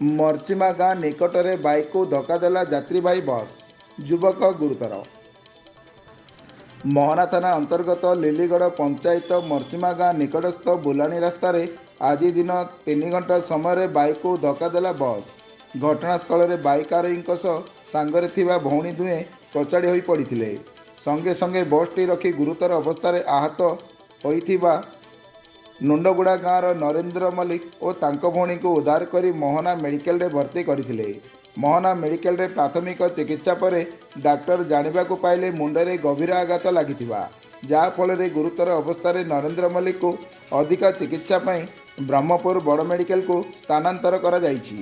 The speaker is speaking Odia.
ମର୍ଚିମା ଗାଁ ନିକଟରେ ବାଇକ୍କୁ ଧକ୍କା ଦେଲା ଯାତ୍ରୀବାହୀ ବସ୍, ଯୁବକ ଗୁରୁତର। ମୋହନା ଥାନା ଅନ୍ତର୍ଗତ ଲିଲିଗଡ଼ ପଞ୍ଚାୟତ ମର୍ଚିମା ଗାଁ ନିକଟସ୍ଥ ବୁଲାଣି ରାସ୍ତାରେ ଆଜି ଦିନ 3 ଘଣ୍ଟା ସମୟରେ ବାଇକ୍କୁ ଧକ୍କା ଦେଲା ବସ୍। ଘଟଣାସ୍ଥଳରେ ବାଇକ୍ ଆରୋହୀଙ୍କ ସହ ସାଙ୍ଗରେ ଥିବା ଭଉଣୀ ଦୁହେଁ କଚାଡ଼ି ହୋଇ ପଡ଼ିଥିଲେ। ସଙ୍ଗେ ସଙ୍ଗେ ବସ୍ଟି ରଖି ଗୁରୁତର ଅବସ୍ଥାରେ ଆହତ ହୋଇଥିବା ନୁଣ୍ଡଗୁଡ଼ା ଗାଁର ନରେନ୍ଦ୍ର ମଲ୍ଲିକ ଓ ତାଙ୍କ ଭଉଣୀଙ୍କୁ ଉଦ୍ଧାର କରି ମୋହନା ମେଡିକାଲରେ ଭର୍ତ୍ତି କରିଥିଲେ। ମୋହନା ମେଡିକାଲରେ ପ୍ରାଥମିକ ଚିକିତ୍ସା ପରେ ଡାକ୍ତର ଜାଣିବାକୁ ପାଇଲେ ମୁଣ୍ଡରେ ଗଭୀର ଆଘାତ ଲାଗିଥିବା, ଯାହାଫଳରେ ଗୁରୁତର ଅବସ୍ଥାରେ ନରେନ୍ଦ୍ର ମଲ୍ଲିକଙ୍କୁ ଅଧିକ ଚିକିତ୍ସା ପାଇଁ ବ୍ରହ୍ମପୁର ବଡ଼ ମେଡିକାଲକୁ ସ୍ଥାନାନ୍ତର କରାଯାଇଛି।